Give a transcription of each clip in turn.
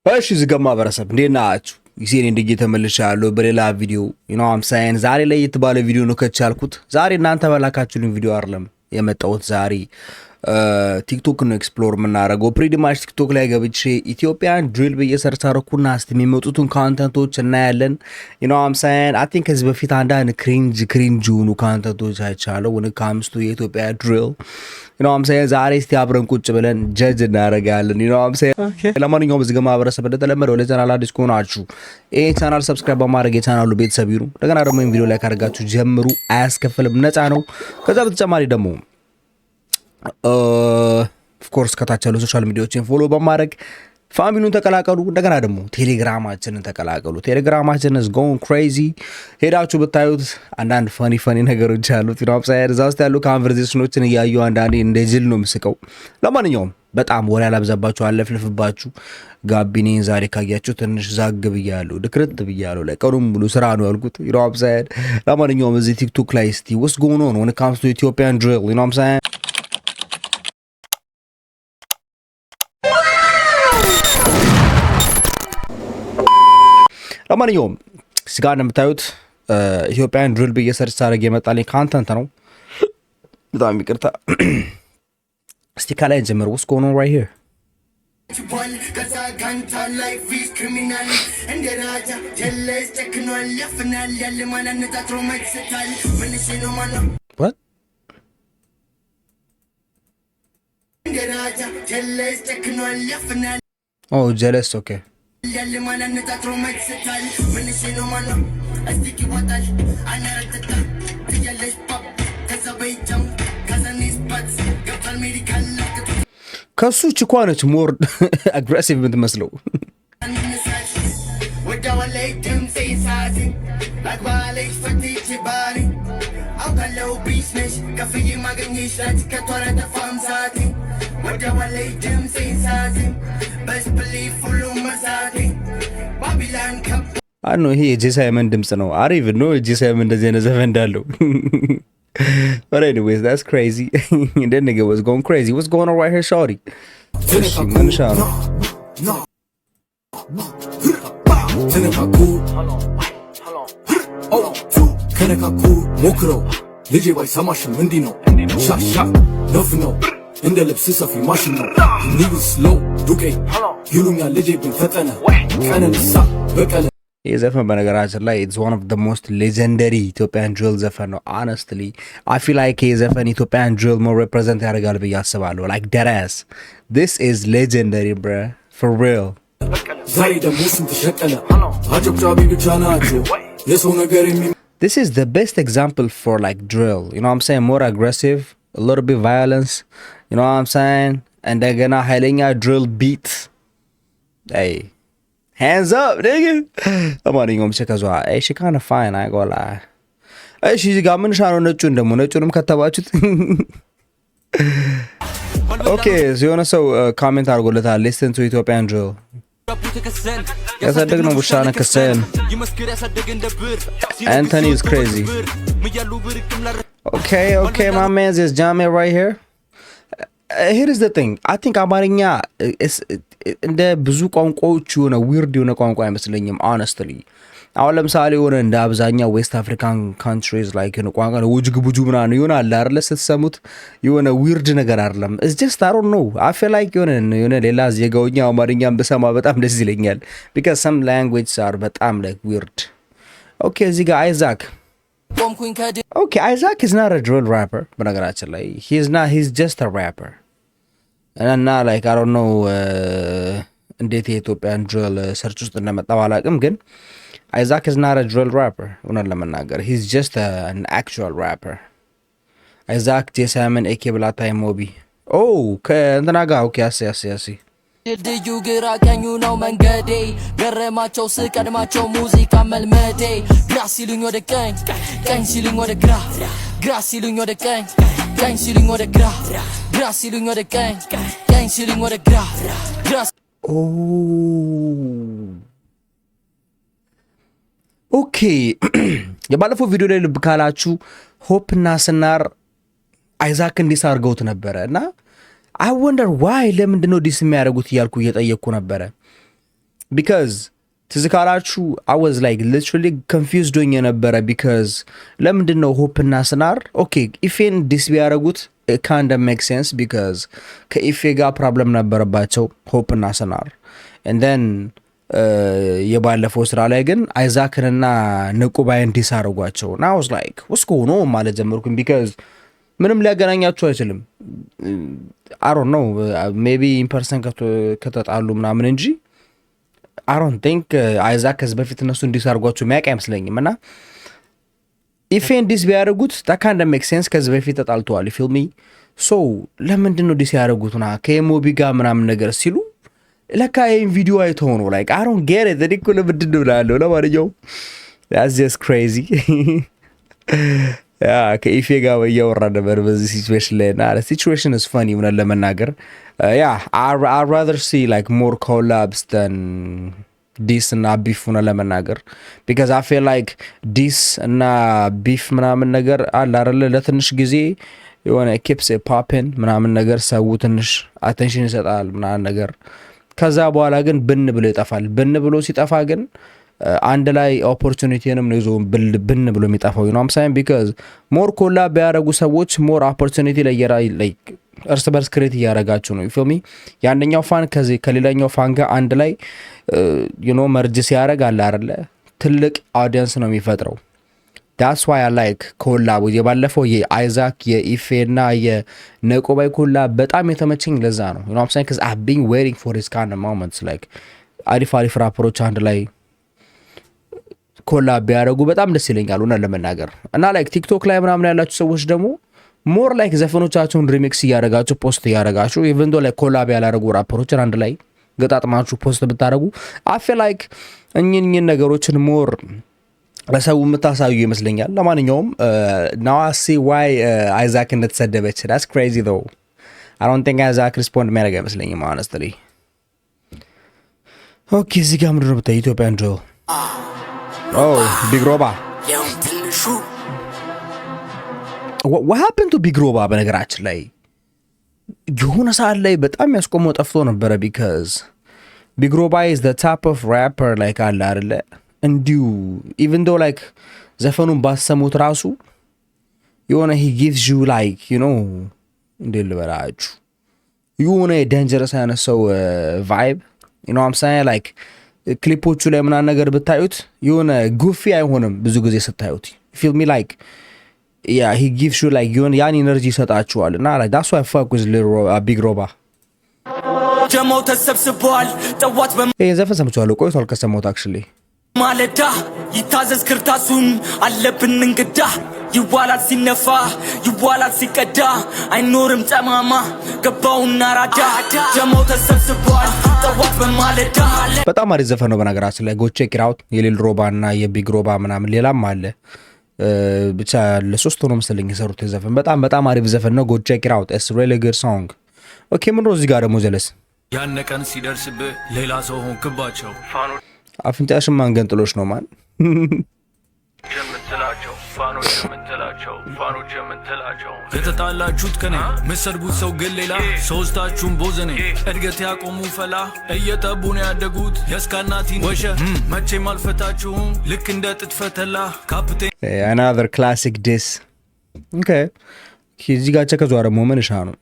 እሺ ዝገማ ማህበረሰብ እንዴት ናችሁ? ይሴን እንድጌ ተመልሻለሁ በሌላ ቪዲዮ አምሳይን ዛሬ ላይ የተባለ ቪዲዮ ነው ከቻልኩት። ዛሬ እናንተ በላካችሁልኝ ቪዲዮ አይደለም የመጣሁት። ዛሬ ቲክቶክ ነው ኤክስፕሎር የምናደርገው። ፕሪዲማች ቲክቶክ ላይ ገብቼ ኢትዮጵያን ድሪል በየሰርች አደረኩና እስቲ የሚመጡትን ኮንተንቶች እናያለን። አምሳይን አይ ቲንክ ከዚህ በፊት አንዳንድ ክሪንጅ የሆኑ ኮንተንቶች አይቻለሁ። ከአምስቱ የኢትዮጵያ ድሪል አምሳይን ዛሬ እስቲ አብረን ቁጭ ብለን ጀጅ እናደርጋለን። ለማንኛውም እዚህ ማህበረሰብ እንደተለመደው ለቻናል አዲስ ከሆናችሁ ይህ ቻናል ሰብስክራይብ በማድረግ የቻናሉ ቤተሰብ ይሁኑ። እንደገና ደግሞ ይህን ቪዲዮ ላይ ካደርጋችሁ ጀምሩ፣ አያስከፍልም፣ ነፃ ነው። ከዛ በተጨማሪ ደግሞ ኦፍኮርስ ከታች ያሉ ሶሻል ሚዲያዎችን ፎሎ በማድረግ ፋሚሊውን ተቀላቀሉ። እንደገና ደግሞ ቴሌግራማችንን ተቀላቀሉ። ቴሌግራማችን is going crazy። ሄዳችሁ ብታዩት አንዳንድ ፈኒ ነገሮች አሉት። እዛ ውስጥ ያሉ ኮንቨርሴሽኖችን እያዩ አንዳንዴ እንደ ጅል ነው ምስቀው። ለማንኛውም በጣም ወሬ አላብዛባችሁ፣ አለፍልፍባችሁ። ጋቢኔን ዛሬ ካያችሁ ትንሽ ዛግ ብያለሁ፣ ድክርት ብያለሁ። ላይ ቀኑን ሙሉ ስራ ነው ያልኩት። ለማንኛውም እዚህ ቲክቶክ ላይ እስቲ what's going on when it comes to Ethiopian drill? ለማንኛውም ስጋ እንደምታዩት ኢትዮጵያን ድሪል በየሰርች ሳደርግ የመጣልኝ ካንተንት ነው። በጣም ይቅርታ። እስቲ ከላይ ጀምር። what's going on right here? What? Oh, jealous, okay. ከሱ ችኳ ነች ሞር አግሬሲቭ የምትመስለው። አኖ ይሄ የጄሳይመን ድምጽ ነው። አሪፍ ነው። የጄሳይመን እንደዚህ አይነት ዘፈን እንዳለው But anyways, that's crazy. And then nigga was going crazy. What's going on right here, shorty? እንደ ልብስ ሰፊ ማሽን ነው ኒው ስሎ ዱቄ ይሉኛል ልጄ ብንፈጠነ ቀነንሳ በቀለ። ይህ ዘፈን በነገራችን ላይ it's one of the most legendary Ethiopian drill ዘፈን ነው። honestly I feel like ይህ ዘፈን Ethiopian drill more represent ያደርጋል ብዬ አስባለሁ። like dead ass this is legendary bro, for real። ዛሬ ደግሞ ስንት ሸቀለ አጨብጫቢ ብቻ ናቸው የሰው ነገር የሚ This is the best example for like drill, I'm saying, more aggressive, a little bit violence, I'm saying, and they're gonna ኃይለኛ drill beat. Hey, hands up nigga. ለማንኛውም ሸከዟ she kind of fine, I go lie. እሺ እዚህ ጋር ምን ሻለው ነጩን ደግሞ ነጩንም ከተባችሁት ኦኬ የሆነ ሰው ኮሜንት አድርጎለታል listen to Ethiopian drill ያሳደግነው ውሻ ነከሰን Anthony is crazy. Okay my man is jamming right here. Here is the thing, I think አማርኛ እንደ ብዙ ቋንቋዎች የሆነ ዊርድ የሆነ ቋንቋ አይመስለኝም honestly። አሁን ለምሳሌ የሆነ እንደ አብዛኛው ዌስት አፍሪካን ካንትሪዝ ላይክ የሆነ ቋንቋ ነው ውጅግቡጁ ምናምን ይሆናል አይደለ? ስትሰሙት የሆነ ዊርድ ነገር አይደለም። it's just I don't know, I feel like የሆነ ሌላ ዜጋውኛ አማርኛም በሰማ በጣም ደስ ይለኛል because some languages are በጣም like weird. Okay እዚህ ጋር አይዛክ Okay, Isaac is not a drill rapper, በነገራችን ላይ he's just a rapper. እና like I don't know እንዴት የኢትዮጵያን drill ሰርች ውስጥ እንደመጣው አላውቅም፣ ግን Isaac is not a drill rapper. እውነት ለመናገር he's just an actual rapper. Isaac ጄሳይመን ኤኬ ብላታይ ሞቢ ከእንትና ጋር ኦኬ ያሲ ድዩ ግራ ቀኙ ነው መንገዴ ገረማቸው ስቀድማቸው ሙዚቃ መልመዴ ግራ ሲሉኝ ወደ ቀኝ ቀኝ ሲሉኝ ወደ ግራ ግራ ሲሉኝ ወደ ቀኝ ቀኝ ሲሉኝ ወደ ግራ ግራ ሲሉኝ ወደ ቀኝ ቀኝ ሲሉኝ ወደ ግራ ግራ ኦኬ የባለፈው ቪዲዮ ላይ ልብ ካላችሁ ሆፕ እና ስናር አይዛክ እንዲስ አድርገውት ነበረ እና I wonder why ለምንድነው ዲስ የሚያደርጉት እያልኩ እየጠየቅኩ ነበረ። ቢካዝ ትዝ ካላችሁ I was like literally confused ሆኜ ነበረ ቢካዝ ለምንድን ነው ሆፕና ስናር ኦኬ ኢፌን ዲስ ቢያደርጉት it kind of makes sense because ከኢፌ ጋር ፕሮብለም ነበረባቸው ሆፕና ስናር and then የባለፈው ስራ ላይ ግን አይዛክንና ንቁባይን ዲስ አደረጓቸው እና I was like what's going on ማለት ጀመርኩኝ because ምንም ሊያገናኛቸው አይችልም I don't know maybe in person ከተጣሉ ምናምን እንጂ I don't think አይዛክ ከዚህ በፊት እነሱ እንዲሳርጓቸው የሚያውቅ አይመስለኝም እና ኢፌን ዲስ ቢያደርጉት that kind of makes sense ከዚህ በፊት ተጣልተዋል you feel me so ለምንድን ነው ዲስ ያደርጉትና ከኤሞቢ ጋር ምናምን ነገር ሲሉ ለካ ይሄን ቪዲዮ አይተው ነው like I don't get it እኮ ለምንድን ነው ብላለሁ ለማንኛውም that's just crazy ያ ከኢፌ ጋር እያወራ ነበር በዚህ ሲቹዌሽን ላይ እና the situation is funny ሆነ ለመናገር yeah I'd rather see like more collabs than this እና ቢፍ ሆነ ለመናገር because I feel like this እና ቢፍ ምናምን ነገር አለ አይደለ ለትንሽ ጊዜ የሆነ keeps it popping ምናምን ነገር ሰው ትንሽ attention ይሰጣል ምናምን ነገር ከዛ በኋላ ግን ብን ብሎ ይጠፋል ብን ብሎ ሲጠፋ ግን አንድ ላይ ኦፖርቹኒቲንም ነው ይዞ ብን ብሎ የሚጠፋው you know what I'm saying because more collab ቢያደርጉ ሰዎች more opportunity like እርስ በርስ ክሬት እያደረጋችሁ ነው you feel me ያንኛው ፋን ከሌላኛው ፋን ጋር አንድ ላይ you know መርጅ ሲያደርግ አለ አይደለ ትልቅ audience ነው የሚፈጥረው that's why I like collab የባለፈው የአይዛክ የኢፌና የነቆባይ collab በጣም የተመቸኝ ለዛ ነው you know what I'm saying because I've been waiting for this kind of moments like አሪፍ ራፐሮች አንድ ላይ ኮላብ ቢያደርጉ በጣም ደስ ይለኛል እና ለመናገር እና ላይክ ቲክቶክ ላይ ምናምን ያላችሁ ሰዎች ደግሞ ሞር ላይክ ዘፈኖቻችሁን ሪሚክስ እያደረጋችሁ ፖስት እያደረጋችሁ ኢቨን ዶ ላይክ ኮላብ ያላደረጉ ራፐሮችን አንድ ላይ ገጣጥማችሁ ፖስት ብታደርጉ I feel like እኚህን ነገሮችን ሞር ለሰው የምታሳዩ ይመስለኛል ለማንኛውም now I see why አይዛክ እንደተሰደበች that's crazy though I don't think አይዛክ ሪስፖንድ የሚያደርግ አይመስለኝም honestly ኦኬ እዚህ ጋር ምንድን ነው ብታይ ኢትዮጵያን ጆ Big Roba. What happened to Big Roba በነገራችን ላይ የሆነ ሰዓት ላይ በጣም ያስቆመው ጠፍቶ ነበረ because Big Roba is the type of rapper like አለ አይደለ እንዲሁ even though like ዘፈኑን ባሰሙት ራሱ የሆነ he gives you like you know እንዴት ልበላችሁ የሆነ dangerous አይነት ሰው vibe you know what I'm saying like ክሊፖቹ ላይ ምናምን ነገር ብታዩት የሆነ ጉፊ አይሆንም ብዙ ጊዜ ስታዩት feel me like yeah he gives you like ያን ኢነርጂ ይሰጣችኋል እና like that's why I fuck with Big Roba ጀማው ተሰብስቧል ጠዋት ዘፈን ሰምቻለሁ ቆይቷል ከሰማሁት actually ማለዳ ይታዘዝ ክርታሱን አለብን እንግዳ ይዋላል ሲነፋ ይዋላል ሲቀዳ አይኖርም ጠማማ ገባውና ራዳ ጀማው ተሰብስቧል ጠዋት በማለዳ በጣም አሪፍ ዘፈን ነው በነገራችን ላይ go check it out የሊል ሮባ እና የቢግ ሮባ ምናምን ሌላም አለ ብቻ ለሶስት ሆኖ መሰለኝ የሰሩት ዘፈን በጣም አሪፍ ዘፈን ነው go check it out it's really good song okay ምን ነው እዚህ ጋር ደግሞ ዘለስ ያነቀን ሲደርስብህ ሌላ ሰው ሆንክባቸው አፍንጫሽን ማንገንጥሎሽ ነው ማን ጀምትላቸው ፋኖች ጀምትላቸው የተጣላችሁት ከኔ መሰርቡት ሰው ግን ሌላ ሶስታችሁም ቦዘኔ እድገት ያቆሙ ፈላ እየጠቡን ያደጉት ያስካናቲን ወሸ መቼም አልፈታችሁም ልክ እንደ ጥጥፈተላ ካፕቴን another classic diss okay እዚህ ጋር ቸከዟ ደግሞ ምንሻ ነው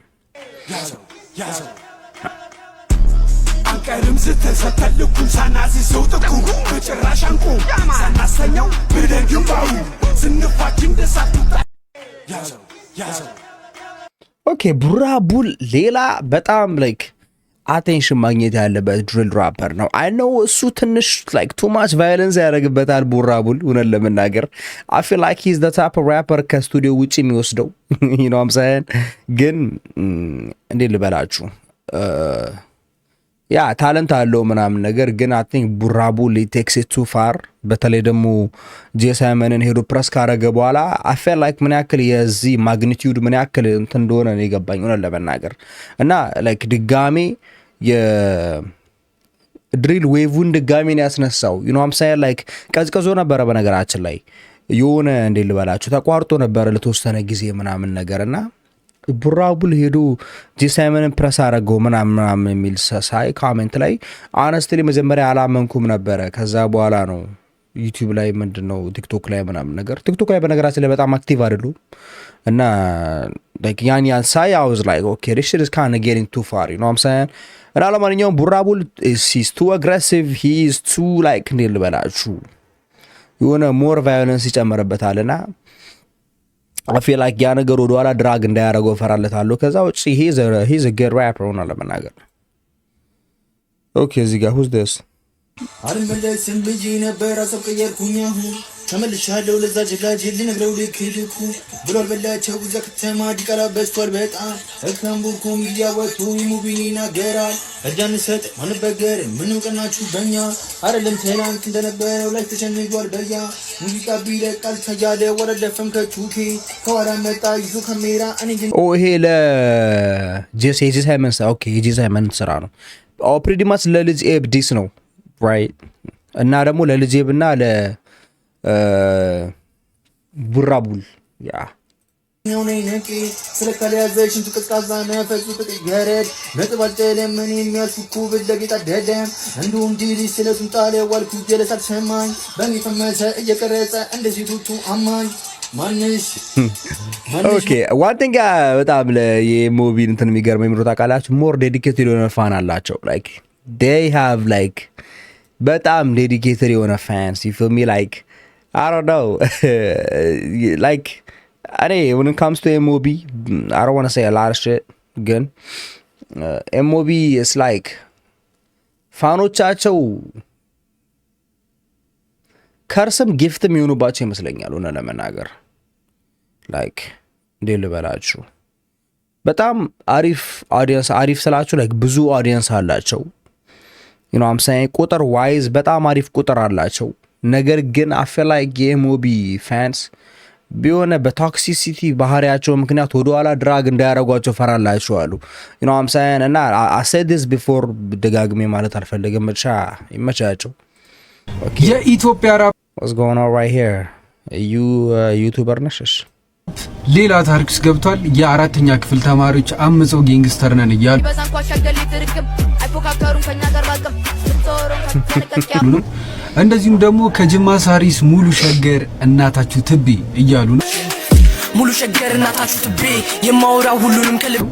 ያዘው ቀርም ዝተሰተልኩን ሳናዚ ሰውጥኩ በጭራሻንኩ ሳናሰኛው በደግባው ስንፋችን ደሳቱታ ያዘው ኦኬ ቡራቡል ሌላ በጣም ላይክ አቴንሽን ማግኘት ያለበት ድሪል ራፐር ነው I know እሱ ትንሽ ላይክ too much violence ያደርግበታል ቡራቡል ሆነን ለመናገር I feel like he's the type of rapper ከስቱዲዮ ውጪ የሚወስደው you know what I'm saying ግን እንዴት ልበላችሁ ያ ታለንት አለው ምናምን ነገር ግን I think ቡራቡል takes it too far በተለይ ደግሞ ጄሳይመንን ሄዶ ፕረስ ካረገ በኋላ I feel like ምን ያክል የዚህ ማግኒቲዩድ ምን ያክል እንትን እንደሆነ ነው የገባኝ ሆነ ለመናገር እና like ድጋሜ የድሪል ዌቭን ድጋሜ ነው ያስነሳው you know what I'm saying like ቀዝቀዞ ነበረ በነገራችን ላይ የሆነ እንዴት ልበላችሁ ተቋርጦ ነበረ ለተወሰነ ጊዜ ምናምን ነገርና ቡራቡል ሄዶ ጂ7ን ፕረስ አረገው ምናምን የሚል ሳይ ካሜንት ላይ አነስትሊ መጀመሪያ አላመንኩም ነበረ። ከዛ በኋላ ነው ዩቲዩብ ላይ ምንድነው ቲክቶክ ላይ ምናምን ነገር ቲክቶክ ላይ በነገራችን ላይ በጣም አክቲቭ አይደሉም እና ያን ሳይ I was like okay this shit is kind of getting too far you know what I'm saying እና ለማንኛውም ቡራቡል he's too aggressive he is too like እንዴት ልበላችሁ የሆነ ሞር ቫዮለንስ ይጨመርበታልና I feel like ያ ነገር ወደ ኋላ ድራግ እንዳያረገው ፈራለታለሁ። ከዛ ውጪ he's a good rapper ሆነ ለመናገር okay እዚህ ጋር who's this አልመለስም ብዬ ነበር አሰብ ቀየርኩኝ አሁን ተመልሻለሁ ለዛ ጀጋጅ ልነግረው ልክልኩ ብሏል በላቸው እዛ ከተማ ዲቃላ በዝቷል በጣም እክራምቡርኩም እያወጡ ሙቢን ይናገራል እጃን ሰጥ ማንበገር ምን እውቅናችሁ በኛ አይደለም ትናንት እንደነበረው ላይ ተሸንጇል በያ ሙዚቃ ቢለቃል ተጃለ ወረደፈም ከቹኪ ከኋላ መጣ ይዞ ካሜራ እኔ ግን ይሄ ለጄሳይመን ኦኬ የጄሳይመን ስራ ነው ፕሪቲ ማች ለልጅ ኤብ ዲስ ነው right እና ደግሞ ለልጅ ኤብና ቡራቡል ያ ነው ነቂ ስለካለያዘሽን ተቀጣዛ ነፈሱ ተቀየረድ ነጥባልተለም ምን የሚያስኩ በለጌታ ደደም እንዱ እንዲሊ ስለቱን ጣለ ዋልኩ ጀለሳት ሰማኝ በሚፈመሰ እየቀረጸ እንደዚህ ቱቱ አማኝ ማንሽ ኦኬ one thing በጣም ለየሞቢል እንትን የሚገርመኝ ምሮታ ቃላችሁ ሞር ዴዲኬትድ የሆነ ፋን አላቸው like they have like በጣም ዴዲኬትድ የሆነ fans you feel me like I don't know like when it comes to MOB I don't want to say a lot of shit ግን MOB is like ፋኖቻቸው ከርስም ጊፍትም የሚሆኑባቸው ይመስለኛል ሆነ ለመናገር like እንዴት ልበላችሁ በጣም አሪፍ audience አሪፍ ስላችሁ like ብዙ audience አላቸው you know what I'm saying ቁጥር wise በጣም አሪፍ ቁጥር አላቸው ነገር ግን I feel like የሞቢ ፋንስ ቢሆነ በቶክሲሲቲ ባህሪያቸው ምክንያት ወደ ኋላ ድራግ እንዳያረጓቸው ፈራላቸው አሉ you know what I'm saying እና I said this before ደጋግሜ ማለት አልፈልግም ብቻ ይመቻቸው የኢትዮጵያ ራፕ what's going on right here ዩቲዩበር ነሽ ሌላ ታሪክ ውስጥ ገብቷል የአራተኛ ክፍል ተማሪዎች አምፀው ጌንግስተር ነን እያሉ እንደዚሁም ደግሞ ከጅማ ሳሪስ ሙሉ ሸገር እናታችሁ ትቤ እያሉ ነው ሙሉ ሸገር እናታችሁ ትቤ የማወራው ሁሉንም ከልብ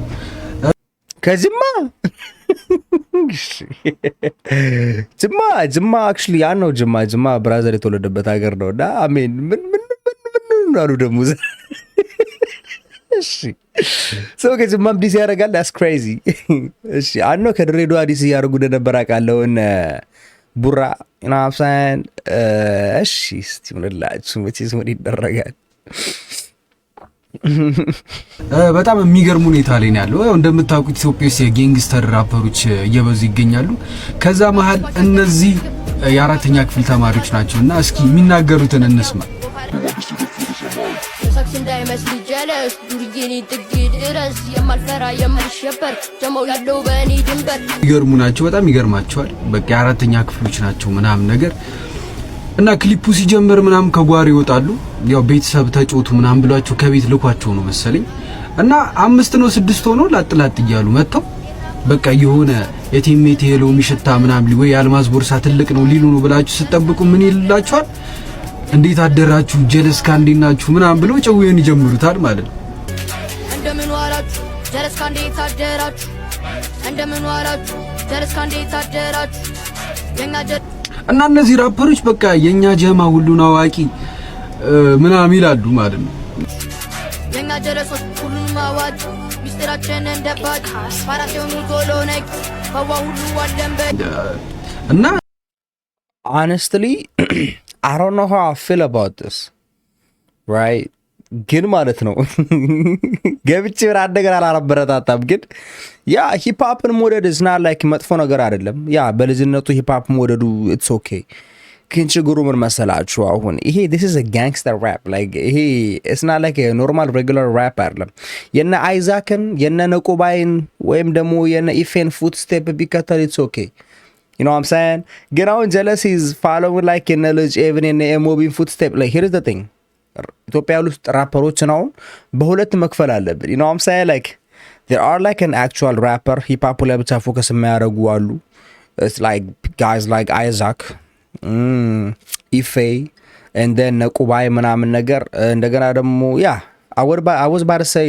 ከጅማ ጅማ actually ያ ነው ጅማ ብራዘር የተወለደበት ሀገር ነው እና አሜን ምን አሉ ደግሞ እሺ so ከጅማም ዲስ ያደርጋል that's crazy እሺ አኖ ከድሬዳዋ ዲስ ያደርጉ እንደነበር አውቃለሁ ቡራ you know what I'm saying እሺ እስቲ ምንላችሁ መቼስ ምን ይደረጋል በጣም የሚገርም ሁኔታ ላይ ነው ያለው እንደምታውቁት ኢትዮጵያ ውስጥ የጌንግስተር ራፐሮች እየበዙ ይገኛሉ ከዛ መሃል እነዚህ የአራተኛ ክፍል ተማሪዎች ናቸውና እስኪ የሚናገሩትን እንስማ እንዳይመስል ጀለስ ዱርዬኔ ጥግ ድረስ የማልፈራ የማልሸበር ጀማው ያለው በእኔ ድንበር ይገርሙ ናቸው በጣም ይገርማቸዋል በቃ የአራተኛ ክፍሎች ናቸው ምናምን ነገር እና ክሊፑ ሲጀምር ምናምን ከጓር ይወጣሉ ያው ቤተሰብ ተጮቱ ምናምን ብሏቸው ከቤት ልኳቸው ነው መሰለኝ እና 5 ነው 6 ሆኖ ላጥላጥ እያሉ መጣው በቃ የሆነ የቲሜት ሄሎ ሚሽታ ምናምን ወይ አልማዝ ቦርሳ ትልቅ ነው ሊሉ ነው ብላችሁ ሲጠብቁ ምን ይልላችኋል እንዴት አደራችሁ ጀለስ ካንዲናችሁ ምናምን ብለው ጨውየን ይጀምሩታል ማለት ነው እንደምን ዋላችሁ ጀለስ ካንዴት አደራችሁ እንደምን ዋላችሁ ጀለስ ካንዴት አደራችሁ የኛ እና እነዚህ ራፐሮች በቃ የኛ ጀማ ሁሉን አዋቂ ምናምን ይላሉ ማለት ነው የኛ ጀለሶች ሁሉን አዋቂ ሚስጥራችን እንደባቂ ፋራቴው ቶሎነክ ባዋ ሁሉ ወደንበ እና honestly I don't know how I feel about this right ግን ማለት ነው ገብቼ ብራድ ነገር አላረበረታታም ግን ያ ሂፕ ሆፕን ሞደድ is not like መጥፎ ነገር አይደለም ያ በልጅነቱ ሂፕ ሆፕ ሞደዱ it's okay ግን ችግሩ ምን መሰላችሁ አሁን ይሄ this is a gangster rap like ይሄ it's not like a normal regular rap አይደለም የነ አይዛክን የነ ነቆባይን ወይም ደግሞ የነ ኢፌን ፉት ስቴፕ ቢከተል it's okay you know what I'm saying get on jealousy is following like in the age even in the MOB footstep like here is the thing ኢትዮጵያ ውስጥ ራፐሮችን አሁን በሁለት መክፈል አለብን። you know what I'm saying like there are like an actual rapper ሂፕ ሆፕ ላይ ብቻ ፎከስ የሚያደርጉ አሉ። it's like guys like Isaac ኢፌ and then ቁባይ ምናምን ነገር እንደገና ደግሞ I was about to say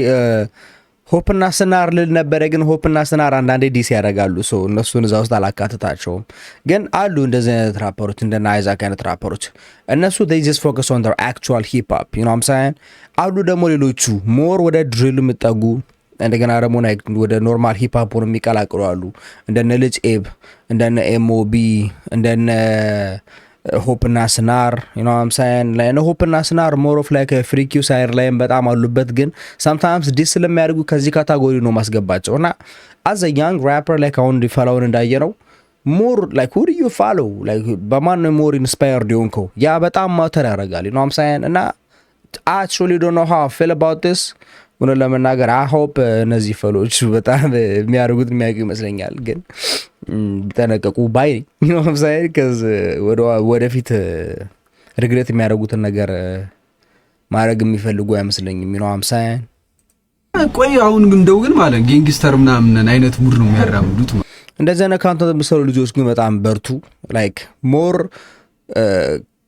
ሆፕና ስናር ልል ነበረ ግን ሆፕና ስናር አንዳንዴ ዲስ ያደርጋሉ ሶ እነሱን እዛ ውስጥ አላካትታቸውም። ግን አሉ እንደዚህ አይነት ራፐሮች እንደና አይዛክ አይነት ራፐሮች እነሱ they just focus on their actual hip hop you know what I'm saying። አሉ ደግሞ ሌሎቹ ሞር ወደ ድሪል የምጠጉ እንደገና ደግሞ ወደ ኖርማል ሂፕ ሆፕን የሚቀላቅሉ አሉ እንደነ ልጅ ኤብ እንደነ ኤምኦቢ እንደነ ሆፕና ስናር you know what I'm saying like ሆፕና ስናር more of like a freaky side ላይም በጣም አሉበት ግን sometimes ዲስ ስለሚያደርጉ ከዚህ ካታጎሪ ነው ማስገባቸው እና as a young rapper like አሁን ዲፋላውን እንዳየነው more like who do you follow like በማን ነው more inspired ሆንከው ያ በጣም ማተር ያደርጋል you know what I'm saying እና I actually don't know how I feel about this ምን ለመናገር I hope እነዚህ ፈሎች በጣም የሚያደርጉት የሚያውቁ ይመስለኛል ግን ተነቀቁ ባይ you know what I'm saying cuz ወደፊት ሪግሬት የሚያደርጉትን ነገር ማድረግ የሚፈልጉ አይመስለኝም you know what I'm saying። ቆይ አሁን ግን ማለት ጌንግስተር ምናምን አይነት ሙድ ነው የሚያራምዱት እንደዚህ አይነት ካንተ የሚሰሩ ልጆች ግን በጣም በርቱ like more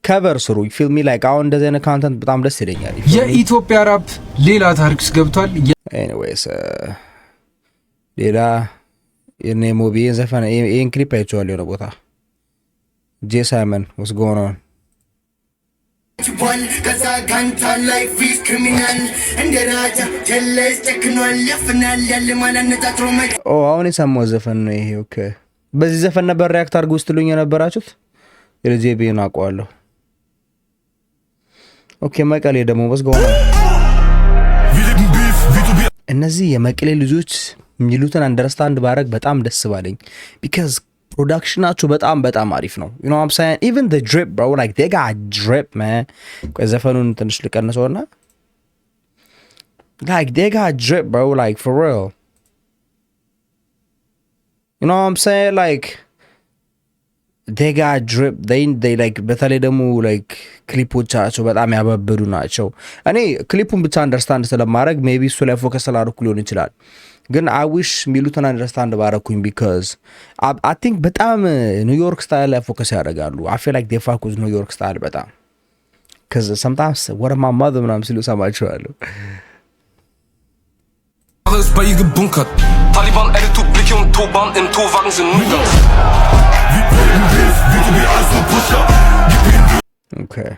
ከቨር ስሩ ፊል ሚ ላይክ አሁን እንደዚህ አይነት ካንተንት በጣም ደስ ይለኛል። የኢትዮጵያ ራፕ ሌላ ታሪክ ውስጥ ገብቷል። ኤኒዌይስ ሌላ የኔ ሞቢ ዘፈን ይሄን ክሊፕ አይቼዋለሁ የሆነ ቦታ ጄ ሳይመን what's going on ከዛ ካንታ ላይፍ ኢዝ ክሪሚናል እንደራጃ ጀለስ ተክኗል ያፍናል ያለ ማንነታቸው አሁን የሰማው ዘፈን ነው ይሄ። ኦኬ በዚህ ዘፈን ነበር ሪያክት አድርጉ ስትሉኝ የነበራችሁት የጄቢን አውቀዋለሁ። ኦኬ መቀሌ ደግሞ ወስገው እነዚህ የመቀሌ ልጆች የሚሉትን አንደርስታንድ ባረግ በጣም ደስ ባለኝ because ፕሮዳክሽናቸው በጣም አሪፍ ነው you know what I'm saying even the drip bro like they got drip man ቆይ ዘፈኑን ትንሽ ልቀንሰውና like they got drip bro like for real you know what I'm saying like they got drip they like በተለይ ደግሞ like ክሊፖቻቸው በጣም ያበበዱ ናቸው። እኔ ክሊፑን ብቻ አንደርስታንድ ስለማድረግ ሜቢ እሱ ላይ ፎከስ ስላደረኩ ሊሆን ይችላል ግን I wish ሚሉትን አንደርስታንድ ባረኩኝ because I think በጣም ኒውዮርክ ስታይል ላይ ፎከስ ያደርጋሉ። I feel like they fuck with New York style በጣም because sometimes what my mother ምናምን ሲሉ ሰማቸዋለሁ። Alles bei ihr gebunkert. Taliban Republiken, Turban in Torwagen sind Mütter. Okay.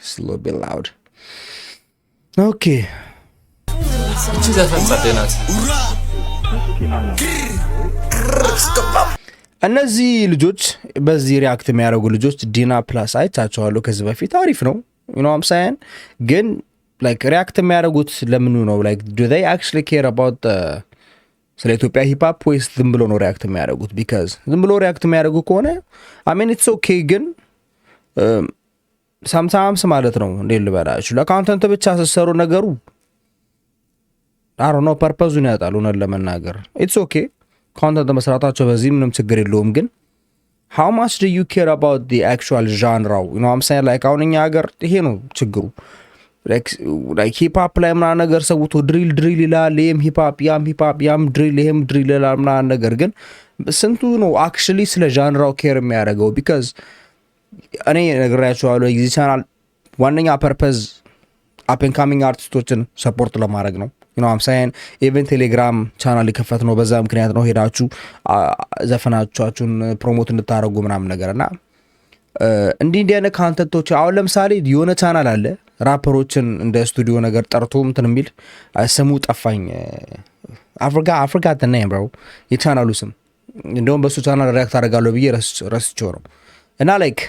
It's a little bit loud. Okay. እቺ ዘፈን ጸደይ ናት። እነዚህ ልጆች በዚህ ሪያክት የሚያደርጉ ልጆች ዲና ፕላስ አይቻቸዋለሁ ከዚህ በፊት አሪፍ ነው you know what I'm saying ግን like ሪያክት የሚያደርጉት ለምኑ ነው like do they actually care about ስለ ኢትዮጵያ ሂፕ ሆፕ ወይስ ዝም ብሎ ነው ሪያክት የሚያደርጉት because ዝም ብሎ ሪያክት የሚያደርጉ ከሆነ I mean it's okay ግን sometimes ማለት ነው እንዴት ልበላችሁ ለካንተንት ብቻ ሲሰሩ ነገሩ I don't know ፐርፐዙን ያጣሉ ነው ለመናገር it's okay ካንተንት መስራታቸው በዚህ ምንም ችግር የለውም ግን how much do you care about the actual genre you know what I'm saying like አሁን እኛ ሀገር ይሄ ነው ችግሩ like hip hop ላይ ምናምን ነገር ሰውቶ ድሪል ይላል ይሄም hip hop ያም ድሪል ይሄም ድሪል ይላል ምናምን ነገር ግን ስንቱ ነው actually ስለ ዣንራው ኬር የሚያደርገው because እኔ ነግራችኋለሁ የዚህ ቻናል ዋነኛ ፐርፐዝ አፕ ኤንድ ካሚንግ አርቲስቶችን ሰፖርት ለማድረግ ነው you know what I'm saying even ቴሌግራም ቻናል ይከፈት ነው በዛ ምክንያት ነው ሄዳችሁ ዘፈናችሁን ፕሮሞት እንድታረጉ ምናምን ነገርና እንዲህ አይነት ካንተንቶች አሁን ለምሳሌ የሆነ ቻናል አለ ራፐሮችን እንደ ስቱዲዮ ነገር ጠርቶ እንትን የሚል ስሙ ጠፋኝ I forgot the name bro የቻናሉ ስም እንደውም በሱ ቻናል ሪያክት አደርጋለሁ ብዬ ረስቼው ነው እና ላይክ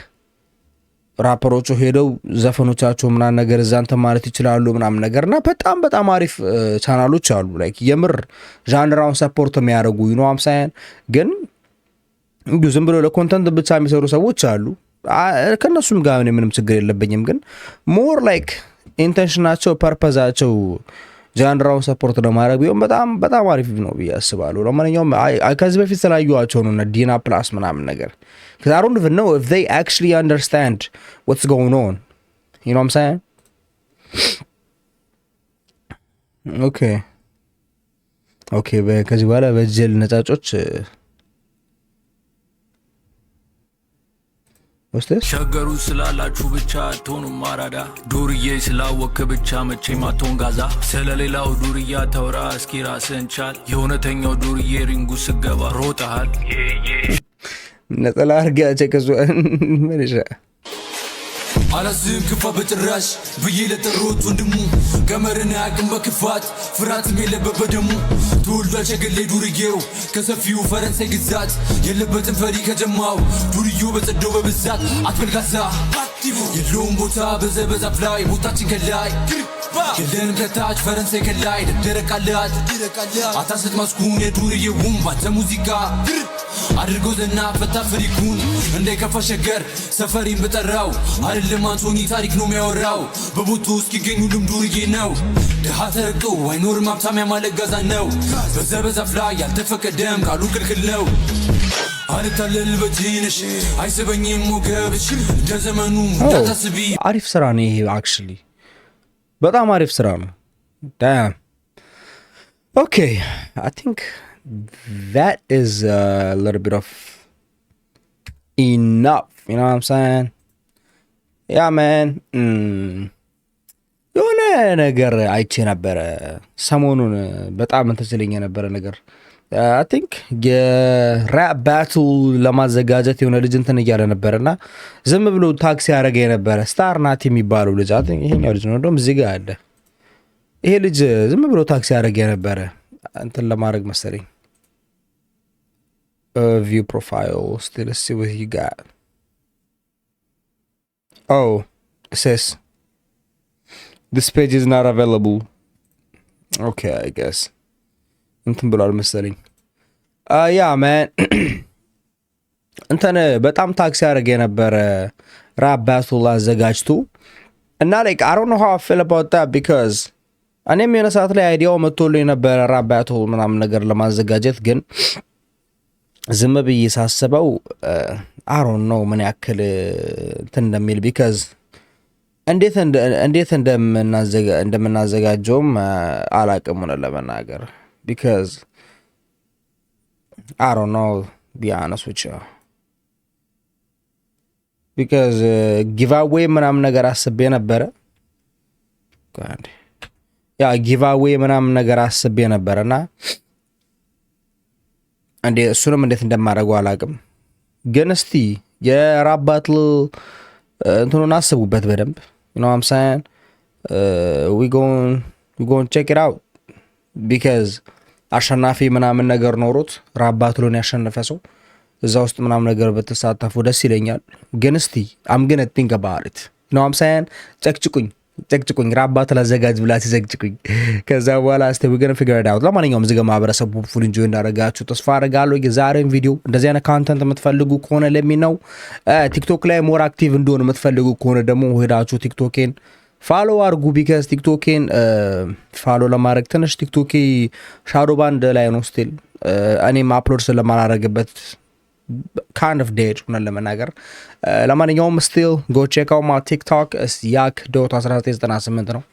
ራፐሮቹ ሄደው ዘፈኖቻቸው ምናምን ነገር እዛንተ ማለት ይችላሉ ምናምን ነገርና በጣም አሪፍ ቻናሎች አሉ ላይክ የምር ዣንራውን ሰፖርት የሚያደርጉ you know what I'm saying ግን እንግዲህ ዝም ብሎ ለኮንተንት ብቻ የሚሰሩ ሰዎች አሉ ከነሱም ጋር ምንም ችግር የለብኝም ግን ሞር ላይክ ኢንቴንሽናቸው ፐርፐዛቸው ጃንራውን ሰፖርት ለማድረግ ቢሆን በጣም አሪፍ ነው ብዬ አስባለሁ። ለማንኛውም ከዚህ በፊት ስላዩዋቸው ነው ዲና ፕላስ ምናምን ነገር because I don't even know if they actually understand what's going on you know what I'm saying ኦኬ ከዚህ በኋላ በጀል ነጫጮች ሸገሩ ስላላችሁ ብቻ አትሆኑም አራዳ ዱርዬ ስላወክ ብቻ መቼም አትሆን ጋዛ ስለሌላው ዱርያ ተውራ እስኪ ራስህን ቻል የእውነተኛው ዱርዬ ሪንጉ ስገባ ሮጠሃል ነጠላ አርጋ ቸከሱ ምንሻ አላዝም ክፋ በጭራሽ ብዬ ለጠሩት ወንድሙ ገመርን አያውቅም በክፋት ፍርሃትም የለበት በደሙ ተወልዷል ሸገሌ ዱርዬው ከሰፊው ፈረንሳይ ግዛት የለበትም ፈሪ ከጀማው ዱርዬው በጸደው በብዛት አትበልጋዛ የለውም ቦታ በዛፍ ላይ ቦታችን ከላይ የለንም ከታች ፈረንሳይ ከላይ ደረቃላት አታሰጥ ማስኩን የዱርዬውም ባንተ ሙዚቃ አድርገው ዘና ፈታ ፍሪኩን እንዳይከፋ ሸገር ሰፈሪን በጠራው አይደለም አንቶኒ ታሪክ ነው የሚያወራው በቦቱ እስኪገኝ ሁሉም ዱርዬ ነው ድሃ ተረግጦ አይኖርም ሀብታም ያማለቅ ጋዛ ነው በዛፍ ላይ ያልተፈቀደም ቃሉ ክልክል ነው አልታለል በትንሽ አይሰበኝም ሞገብሽ እንደ ዘመኑ እንዳታስቢ አሪፍ ስራ ነው ይሄ አክቹሊ በጣም አሪፍ ስራ ነው ዳም ኦኬ አይ ቲንክ that is a little bit of enough, you know what I'm saying? Yeah, man. የሆነ ነገር አይቼ ነበረ ሰሞኑን በጣም እንትስልኝ የነበረ ነገር I think የራፕ ባትል ለማዘጋጀት የሆነ ልጅ እንትን እያለ ነበርና ዝም ብሎ ታክሲ ያደረገ የነበረ ስታር ናት የሚባለው ልጅ I think ይሄኛው ልጅ ነው እንደውም እዚህ ጋር አለ ይሄ ልጅ ዝም ብሎ ታክሲ ያደረገ የነበረ እንትን ለማድረግ መሰለኝ view profile still let's see what you got oh it says this page is not available okay I guess እንትን ብሏል መሰለኝ yeah man እንትን በጣም ታክሲ ያደረገ የነበረ ራፕ ባትል አዘጋጅቶ እና like I don't know how I feel about that because እኔም የሆነ ሰዓት ላይ አይዲያው መጥቶልኝ ነበር ራፕ ባትል ምናምን ነገር ለማዘጋጀት ግን ዝም ብዬ ሳስበው I don't know ምን ያክል እንትን እንደሚል because እንዴት እንደምናዘጋጀውም አላቅም ሆነ ለመናገር because I don't know be honest with you because giveaway ምናምን ነገር አስቤ ነበረ ያ giveaway ምናምን ነገር አስቤ ነበርና እንዴ እሱንም እንዴት እንደማደርገው አላቅም ግን እስቲ የራፕ ባትል እንትኑን አስቡበት በደንብ you know what I'm saying we going check it out because አሸናፊ ምናምን ነገር ኖሮት ራፕ ባትሉን ያሸነፈ ሰው እዛ ውስጥ ምናምን ነገር በተሳተፉ ደስ ይለኛል ግን እስቲ I'm gonna think about it you know what I'm saying ጨቅጭቁኝ ራፕ ባትል አዘጋጅ ብላችሁ ዘግጭቁኝ ከዛ በኋላ እስቲ we gonna figure it out ለማንኛውም እዚህ ጋር ማህበረሰቡ ፉል ኢንጆይ እንዳደረጋችሁ ተስፋ አደርጋለሁ የዛሬን ቪዲዮ እንደዚህ አይነት ኮንተንት የምትፈልጉ ከሆነ ለሚነው ቲክቶክ ላይ ሞር አክቲቭ እንደሆነ የምትፈልጉ ከሆነ ደግሞ ሄዳችሁ ቲክቶኬን ፋሎ አርጉ ቢካዝ ቲክቶኬን ፋሎ ለማድረግ ትንሽ ቲክቶኬ ሻዶ ባንድ ላይ ነው ስቲል እኔም አፕሎድ ስለማላረግበት kind of dead ሆነ ለመናገር ለማንኛውም still go check out my TikTok is yak.1998 ነው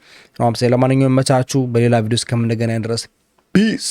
ለማንኛውም መቻችሁ በሌላ ቪዲዮ እስከምንገናኝ ድረስ peace